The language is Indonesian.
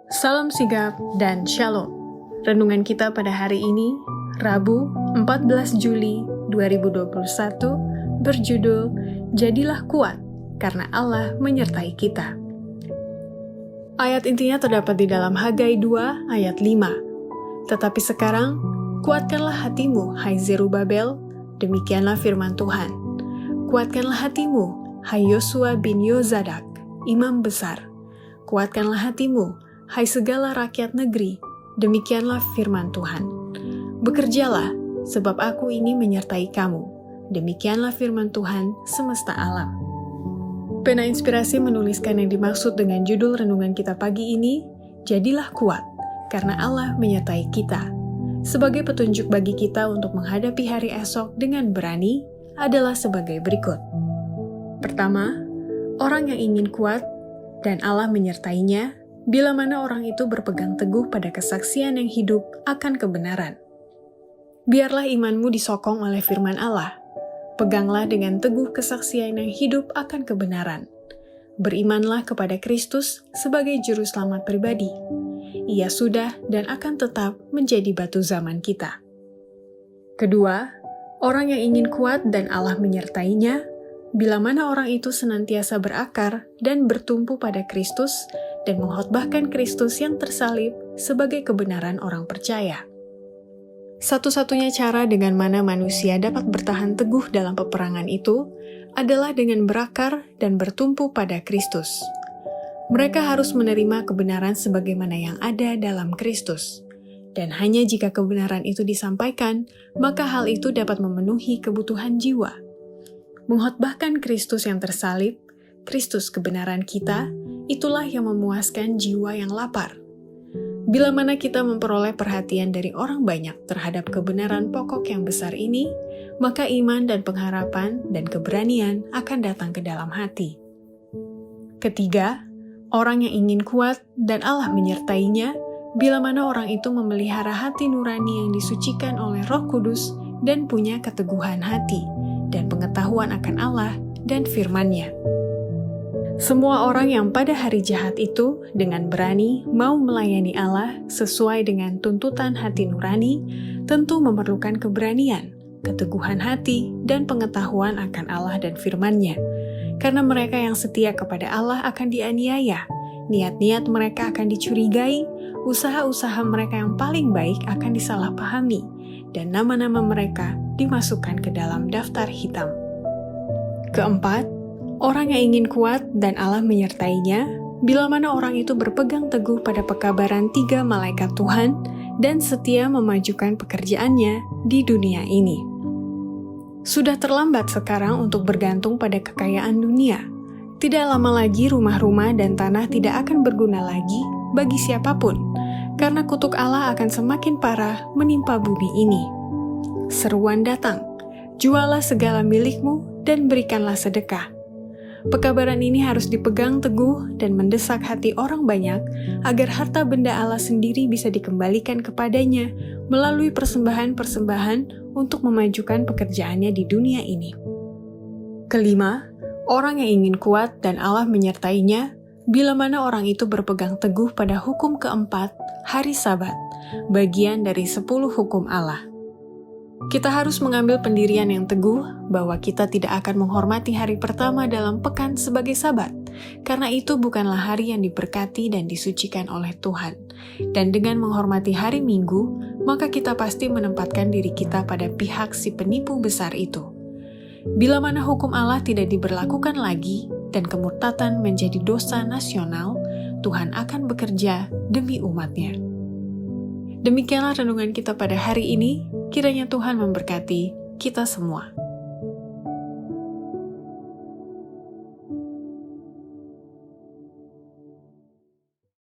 Salam sigap dan shalom. Renungan kita pada hari ini, Rabu 14 Juli 2021, berjudul Jadilah Kuat, karena Allah menyertai kita. Ayat intinya terdapat di dalam Hagai 2 ayat 5. Tetapi sekarang, kuatkanlah hatimu, hai Zerubabel, demikianlah firman Tuhan. Kuatkanlah hatimu, hai Yosua bin Yozadak, imam besar. Kuatkanlah hatimu, hai segala rakyat negeri, demikianlah firman Tuhan. Bekerjalah, sebab aku ini menyertai kamu. Demikianlah firman Tuhan semesta alam. Pena Inspirasi menuliskan yang dimaksud dengan judul renungan kita pagi ini, Jadilah Kuat, karena Allah menyertai kita. Sebagai petunjuk bagi kita untuk menghadapi hari esok dengan berani adalah sebagai berikut. Pertama, orang yang ingin kuat dan Allah menyertainya, bila mana orang itu berpegang teguh pada kesaksian yang hidup akan kebenaran. Biarlah imanmu disokong oleh firman Allah. Peganglah dengan teguh kesaksian yang hidup akan kebenaran. Berimanlah kepada Kristus sebagai juru selamat pribadi. Ia sudah dan akan tetap menjadi batu zaman kita. Kedua, orang yang ingin kuat dan Allah menyertainya, bila mana orang itu senantiasa berakar dan bertumpu pada Kristus dan mengkhotbahkan Kristus yang tersalib sebagai kebenaran orang percaya. Satu-satunya cara dengan mana manusia dapat bertahan teguh dalam peperangan itu adalah dengan berakar dan bertumpu pada Kristus. Mereka harus menerima kebenaran sebagaimana yang ada dalam Kristus. Dan hanya jika kebenaran itu disampaikan, maka hal itu dapat memenuhi kebutuhan jiwa. Mengkhotbahkan Kristus yang tersalib, Kristus kebenaran kita, itulah yang memuaskan jiwa yang lapar. Bila mana kita memperoleh perhatian dari orang banyak terhadap kebenaran pokok yang besar ini, maka iman dan pengharapan dan keberanian akan datang ke dalam hati. Ketiga, orang yang ingin kuat dan Allah menyertainya, bila mana orang itu memelihara hati nurani yang disucikan oleh Roh Kudus dan punya keteguhan hati dan pengetahuan akan Allah dan firman-Nya. Semua orang yang pada hari jahat itu dengan berani mau melayani Allah sesuai dengan tuntutan hati nurani, tentu memerlukan keberanian, keteguhan hati, dan pengetahuan akan Allah dan firman-Nya. Karena mereka yang setia kepada Allah akan dianiaya, niat-niat mereka akan dicurigai, usaha-usaha mereka yang paling baik akan disalahpahami, dan nama-nama mereka dimasukkan ke dalam daftar hitam. Keempat, orang yang ingin kuat dan Allah menyertainya, bila mana orang itu berpegang teguh pada pekabaran 3 malaikat Tuhan dan setia memajukan pekerjaannya di dunia ini. Sudah terlambat sekarang untuk bergantung pada kekayaan dunia. Tidak lama lagi rumah-rumah dan tanah tidak akan berguna lagi bagi siapapun, karena kutuk Allah akan semakin parah menimpa bumi ini. Seruan datang, jualah segala milikmu dan berikanlah sedekah. Pekabaran ini harus dipegang teguh dan mendesak hati orang banyak agar harta benda Allah sendiri bisa dikembalikan kepadanya melalui persembahan-persembahan untuk memajukan pekerjaannya di dunia ini. Kelima, orang yang ingin kuat dan Allah menyertainya, bila mana orang itu berpegang teguh pada hukum keempat, hari Sabat, bagian dari 10 hukum Allah. Kita harus mengambil pendirian yang teguh bahwa kita tidak akan menghormati hari pertama dalam pekan sebagai Sabat, karena itu bukanlah hari yang diberkati dan disucikan oleh Tuhan. Dan dengan menghormati hari Minggu, maka kita pasti menempatkan diri kita pada pihak si penipu besar itu. Bila mana hukum Allah tidak diberlakukan lagi dan kemurtatan menjadi dosa nasional, Tuhan akan bekerja demi umat-Nya. Demikianlah renungan kita pada hari ini. Kiranya Tuhan memberkati kita semua.